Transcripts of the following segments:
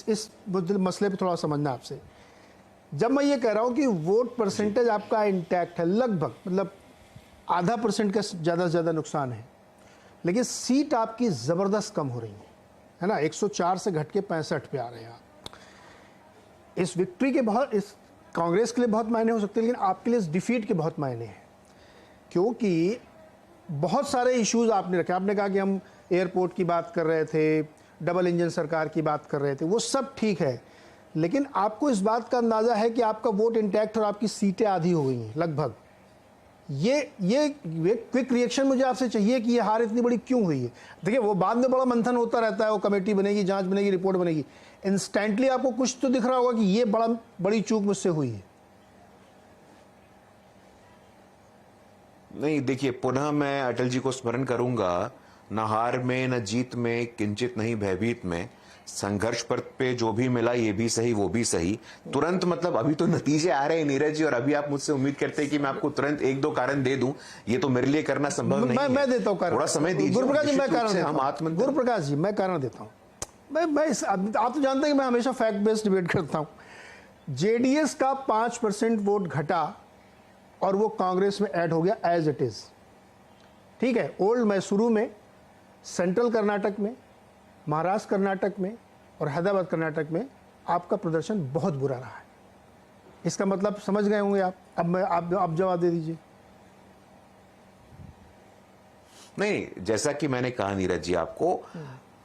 इस मसले पे थोड़ा समझना आपसे। जब मैं ये कह रहा हूँ कि वोट परसेंटेज आपका इंटैक्ट है, लगभग मतलब आधा % का ज़्यादा से ज़्यादा नुकसान है, लेकिन सीट आपकी ज़बरदस्त कम हो रही है ना। 104 से घट के 65 पे आ रहे हैं आप। इस विक्ट्री के बहुत, इस कांग्रेस के लिए बहुत मायने हो सकते हैं, लेकिन आपके लिए इस डिफीट के बहुत मायने हैं, क्योंकि बहुत सारे इश्यूज आपने रखे। आपने कहा कि हम एयरपोर्ट की बात कर रहे थे, डबल इंजन सरकार की बात कर रहे थे, वो सब ठीक है, लेकिन आपको इस बात का अंदाजा है कि आपका वोट इंटैक्ट और आपकी सीटें आधी हो गई हैं लगभग। ये क्विक रिएक्शन मुझे आपसे चाहिए कि ये हार इतनी बड़ी क्यों हुई है। देखिए, वो बाद में बड़ा मंथन होता रहता है, वो कमेटी बनेगी, जांच बनेगी, रिपोर्ट बनेगी। इंस्टेंटली आपको कुछ तो दिख रहा होगा कि ये बड़ी चूक मुझसे हुई है। नहीं, देखिए, पुनः मैं अटल जी को स्मरण करूंगा, न हार में न जीत में, किंचित नहीं भयभीत में, संघर्ष पर पे जो भी मिला ये भी सही वो भी सही। तुरंत मतलब अभी तो नतीजे आ रहे हैं नीरज जी, और अभी आप मुझसे उम्मीद करते हैं कि मैं आपको तुरंत 1-2 कारण दे दूं, ये तो मेरे लिए करना संभव नहीं है। मैं देता हूं कारण, थोड़ा समय दीजिए गुरुप्रकाश जी, मैं कारण देता हूं। गुरुप्रकाश जी, मैं कारण देता हूं। आप तो जानते हैं कि मैं हमेशा फैक्ट बेस्ड डिबेट करता हूं। जेडीएस का 5% वोट घटा और वो कांग्रेस में ऐड हो गया एज इट इज। ठीक है, ओल्ड मैसूरू में, सेंट्रल कर्नाटक में, महाराष्ट्र कर्नाटक में और हैदराबाद कर्नाटक में आपका प्रदर्शन बहुत बुरा रहा है। इसका मतलब समझ गए होंगे आप। अब आप जवाब दे दीजिए। नहीं, जैसा कि मैंने कहा नीरज जी आपको,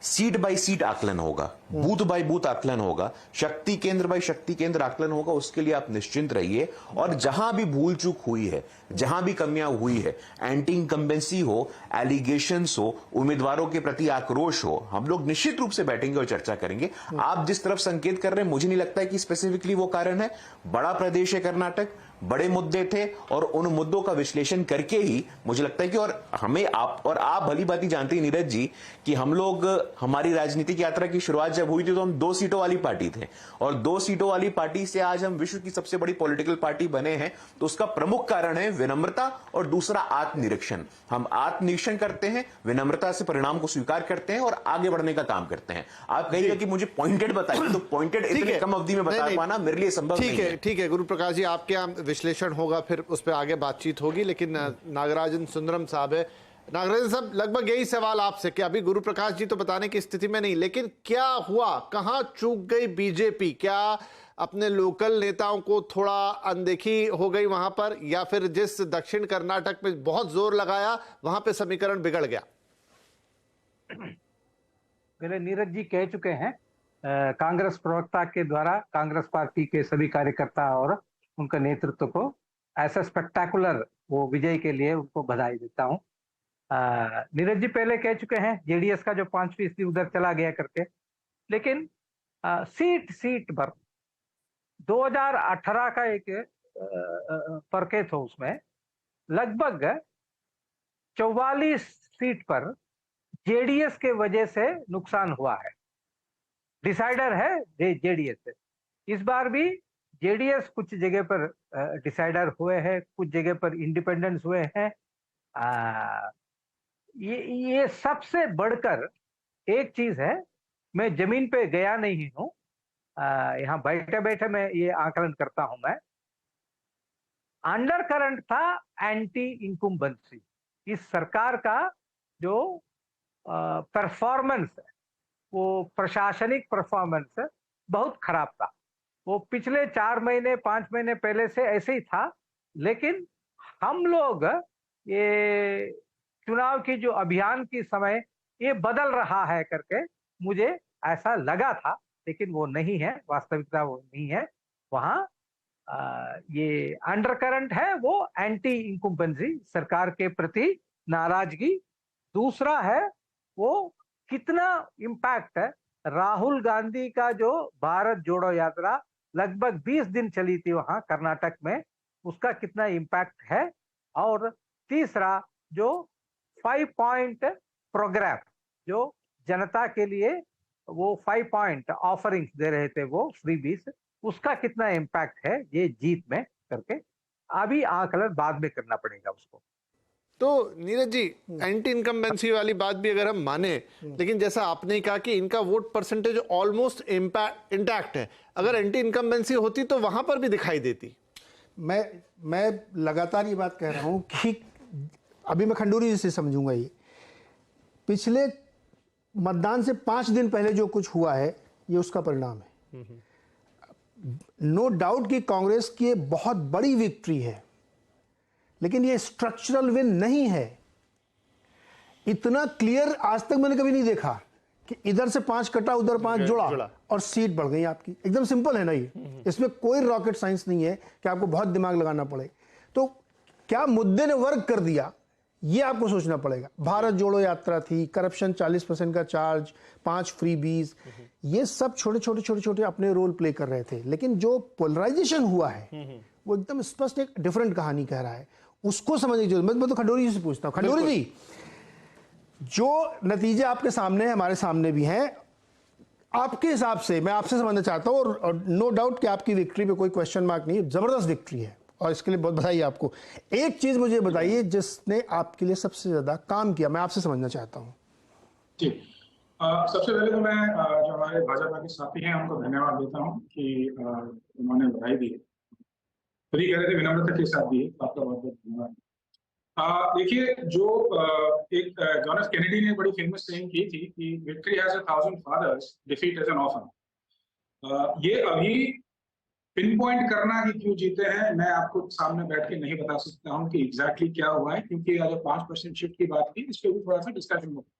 सीट बाय सीट आकलन होगा, बूथ बाय बूथ आकलन होगा, शक्ति केंद्र बाय शक्ति केंद्र आकलन होगा। उसके लिए आप निश्चिंत रहिए। और जहां भी भूल चूक हुई है, जहां भी कमियां हुई है, एंटी इनकम्बेंसी हो, एलिगेशंस हो, उम्मीदवारों के प्रति आक्रोश हो, हम लोग निश्चित रूप से बैठेंगे और चर्चा करेंगे। आप जिस तरफ संकेत कर रहे हैं, मुझे नहीं लगता है कि स्पेसिफिकली वो कारण है। बड़ा प्रदेश है कर्नाटक, बड़े मुद्दे थे, और उन मुद्दों का विश्लेषण करके ही मुझे लगता है कि, और हमें आप भली भांति जानते हैं नीरज जी कि हम लोग, हमारी राजनीतिक यात्रा की शुरुआत जब हुई थी तो हम 2 सीटों वाली पार्टी थे, और 2 सीटों वाली पार्टी से आज हम विश्व की सबसे बड़ी पॉलिटिकल पार्टी बने हैं। तो उसका प्रमुख कारण है विनम्रता, और दूसरा आत्मनिरीक्षण। हम आत्मनिरीक्षण करते हैं, विनम्रता से परिणाम को स्वीकार करते हैं और आगे बढ़ने का काम करते हैं। आप कहिएगा कि मुझे पॉइंटेड बताइए, तो पॉइंटेड इतनी कम अवधि में बता पाना मेरे लिए संभव नहीं है। ठीक है गुरुप्रकाश जी, आपके यहाँ विश्लेषण होगा, फिर उस पर आगे बातचीत होगी। लेकिन नागराजन सुंदरम साहब है। नागराजन साहब, लगभग यही सवाल आपसे कि अभी गुरुप्रकाश जी तो बताने की स्थिति में नहीं, लेकिन क्या हुआ, कहां चूक गई बीजेपी? क्या अपने लोकल नेताओं को थोड़ा अनदेखी हो गई वहां पर, या फिर जिस दक्षिण कर्नाटक में बहुत जोर लगाया वहां पे समीकरण बिगड़ गया? पहले नीरज जी कह चुके हैं, कांग्रेस प्रवक्ता के द्वारा कांग्रेस पार्टी के सभी कार्यकर्ता और उनका नेतृत्व को ऐसा स्पेक्टाकुलर वो विजय के लिए उनको बधाई देता हूं। नीरज जी पहले कह चुके हैं जेडीएस का जो 5% उधर चला गया करके, लेकिन सीट पर 2018 का एक परकेत हो, उसमें लगभग 44 सीट पर जेडीएस के वजह से नुकसान हुआ है। डिसाइडर है जेडीएस से। इस बार भी जेडीएस कुछ जगह पर डिसाइडर हुए हैं, कुछ जगह पर इंडिपेंडेंस हुए हैं। ये सबसे बढ़कर एक चीज है, मैं जमीन पे गया नहीं हूं, यहाँ बैठे बैठे मैं ये आकलन करता हूं। मैं अंडर करंट था एंटी इनकुम्बेंसी। इस सरकार का जो परफॉर्मेंस है, वो प्रशासनिक परफॉर्मेंस बहुत खराब था। वो पिछले 4 महीने 5 महीने पहले से ऐसे ही था, लेकिन हम लोग ये चुनाव की जो अभियान की समय ये बदल रहा है करके मुझे ऐसा लगा था, लेकिन वो नहीं है, वास्तविकता वो नहीं है। वहां ये अंडर करंट है, वो एंटी इनकुम्बेंसी, सरकार के प्रति नाराजगी। दूसरा है वो कितना इम्पैक्ट है राहुल गांधी का जो भारत जोड़ो यात्रा लगभग 20 दिन चली थी वहां कर्नाटक में, उसका कितना इम्पैक्ट है। और तीसरा जो 5 पॉइंट प्रोग्राम जो जनता के लिए वो 5 पॉइंट ऑफरिंग्स दे रहे थे, वो फ्रीबीज, उसका कितना इम्पैक्ट है ये जीत में करके, अभी आकलन बाद में करना पड़ेगा उसको। तो नीरज जी, एंटी इनकम्बेंसी वाली बात भी अगर हम माने, लेकिन जैसा आपने कहा कि इनका वोट परसेंटेज ऑलमोस्ट इंटैक्ट है, अगर एंटी इनकम्बेंसी होती तो वहां पर भी दिखाई देती। मैं लगातार ये बात कह रहा हूं कि अभी मैं खंडूरी जी से समझूंगा, ये पिछले मतदान से 5 दिन पहले जो कुछ हुआ है ये उसका परिणाम है। नो डाउट कि कांग्रेस की बहुत बड़ी विक्ट्री है, लेकिन ये स्ट्रक्चरल विन नहीं है। इतना क्लियर आज तक मैंने कभी नहीं देखा कि इधर से 5 कटा उधर 5 जोड़ा और सीट बढ़ गई आपकी। एकदम सिंपल है ना ये, इसमें कोई रॉकेट साइंस नहीं है कि आपको बहुत दिमाग लगाना पड़े। तो क्या मुद्दे ने वर्क कर दिया ये आपको सोचना पड़ेगा। भारत जोड़ो यात्रा थी, करप्शन 40% का चार्ज, 5 फ्रीबीज, ये सब छोटे छोटे अपने रोल प्ले कर रहे थे। लेकिन जो पोलराइजेशन हुआ है वो एकदम स्पष्ट एक डिफरेंट कहानी कह रहा है, उसको समझने की जरूरत। मैं तो खंडूरी जी से पूछता हूँ, खंडूरी जी जो नतीजे आपके सामने हैं, हमारे सामने भी हैं, आपके हिसाब से मैं आपसे समझना चाहता हूँ, और नो डाउट कि आपकी विक्ट्री पे कोई क्वेश्चन मार्क नहीं है, जबरदस्त विक्ट्री है और इसके लिए बहुत बधाई आपको। एक चीज मुझे बताइए जिसने आपके लिए सबसे ज्यादा काम किया, मैं आपसे समझना चाहता हूँ। जी, सबसे पहले तो मैं जो हमारे भाजपा के साथी हैं उनको धन्यवाद देता हूँ कि उन्होंने बधाई दी है। तो ये कह रहे थे विनम्रता के साथ दी है, आपका बहुत बहुत धन्यवाद। देखिए, जो एक जॉन एफ कैनेडी ने बड़ी फेमस सेइंग की थी कि victory has 1000 fathers, defeat has an orphan. ये अभी पिन पॉइंट करना कि क्यों जीते हैं मैं आपको सामने बैठ के नहीं बता सकता हूं कि एग्जैक्टली क्या हुआ है, क्योंकि अगर 5% शिफ्ट की बात की इस पर भी थोड़ा सा डिस्कशन होगा।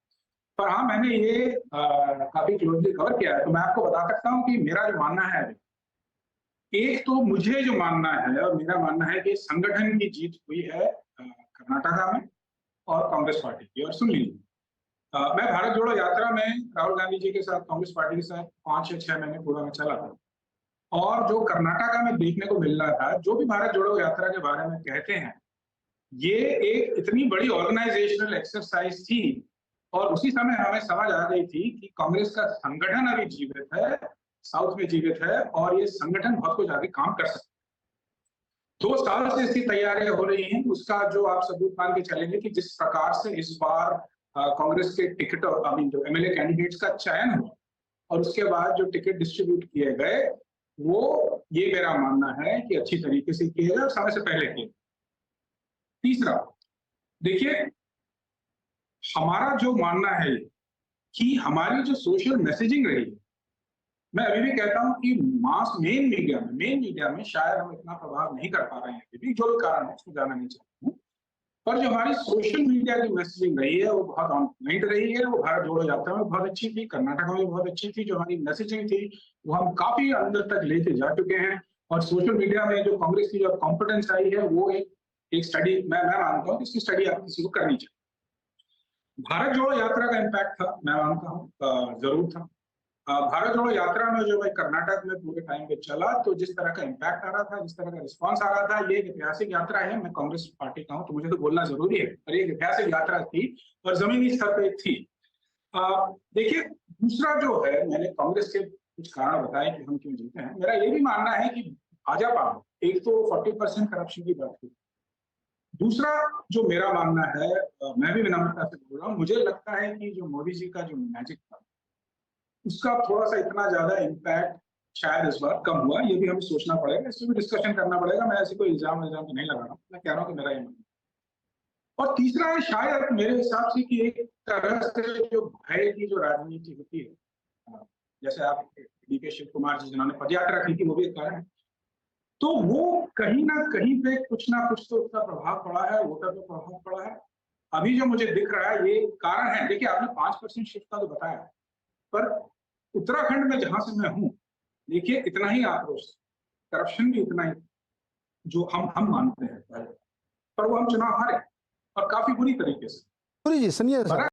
पर हाँ, मैंने ये काफी क्लोजली कवर किया है, तो मैं आपको बता सकता हूं कि मेरा जो मानना है, एक तो मुझे जो मानना है और मेरा मानना है कि संगठन की जीत हुई है कर्नाटका में और कांग्रेस पार्टी की। और सुन लीजिए, मैं भारत जोड़ो यात्रा में राहुल गांधी जी के साथ, कांग्रेस पार्टी के साथ 5 या 6 महीने पूरा में चला था, और जो कर्नाटका में देखने को मिल रहा था, जो भी भारत जोड़ो यात्रा के बारे में कहते हैं, ये एक इतनी बड़ी ऑर्गेनाइजेशनल एक्सरसाइज थी, और उसी समय हमें समझ आ गई थी कि कांग्रेस का संगठन अभी जीवित है, साउथ में जीवित है, और ये संगठन बहुत कुछ आगे काम कर सकता है। 2 साल से इसकी तैयारियां हो रही हैं। उसका जो आप सबूत मान के चलेंगे कि जिस प्रकार से इस बार कांग्रेस के टिकट, आई मीन जो एमएलए कैंडिडेट्स का चयन हुआ और उसके बाद जो टिकट डिस्ट्रीब्यूट किए गए, वो ये मेरा मानना है कि अच्छी तरीके से किए गए और समय से पहले किए। तीसरा, देखिए, हमारा जो मानना है कि हमारी जो सोशल मैसेजिंग रही है, मैं अभी भी कहता हूं कि मेन मीडिया में शायद हम इतना प्रभाव नहीं कर पा रहे हैं, अभी जो भी कारण है उसको जाना नहीं चाहता हूं, पर जो हमारी सोशल मीडिया की मैसेजिंग रही है वो बहुत ऑन पॉइंट रही है। वो भारत जोड़ो यात्रा में बहुत अच्छी थी, कर्नाटक में बहुत अच्छी थी। जो हमारी मैसेजिंग थी वो हम काफी अंदर तक लेके जा चुके हैं, और सोशल मीडिया में जो कांग्रेस की जो कॉम्पिटेंस आई है वो एक स्टडी मैं मानता हूँ, इसकी स्टडी आप किसी को करनी चाहिए। भारत जोड़ो यात्रा का इम्पैक्ट था, मैं मानता हूँ जरूर था। भारत जोड़ो यात्रा में जो मैं कर्नाटक में पूरे टाइम पे चला, तो जिस तरह का इम्पैक्ट आ रहा था, जिस तरह का रिस्पांस आ रहा था, ये एक ऐतिहासिक यात्रा है। मैं कांग्रेस पार्टी का हूं तो मुझे तो बोलना जरूरी है, पर एक ऐतिहासिक यात्रा थी और जमीनी स्तर पे थी। देखिए, दूसरा जो है, मैंने कांग्रेस के कुछ कारण बताए कि हम क्यों जीते हैं। मेरा ये भी मानना है कि भाजपा, एक तो 40% करप्शन की बात की, दूसरा जो मेरा मानना है, मैं भी विनम्रता से बोल रहा हूँ, मुझे लगता है कि जो मोदी जी का जो मैजिक था उसका थोड़ा सा इतना ज्यादा इम्पैक्ट शायद इस बार कम हुआ। ये भी हमें सोचना पड़ेगा, इसमें भी डिस्कशन करना पड़ेगा। मैं ऐसे कोई इल्जाम तो नहीं लगा रहा हूँ, मैं कह रहा हूँ कि मेरा ये मानना। और तीसरा है शायद मेरे हिसाब से कि एक तरह से जो भय की जो राजनीति होती है, जैसे आप डीके शिव कुमार जी जिन्होंने पदयात्रा की थी, वो भी एक कारण है, तो वो कहीं ना कहीं पे कुछ ना कुछ तो उसका प्रभाव पड़ा है, वोटर पर प्रभाव पड़ा है। अभी जो मुझे दिख रहा है ये कारण है। देखिए, आपने 5% शिफ्ट का तो बताया, पर उत्तराखंड में जहां से मैं हूं, देखिए इतना ही आक्रोश, करप्शन भी उतना ही जो हम मानते हैं, पर वो हम चुनाव हारे और काफी बुरी तरीके से। जी सुनिए।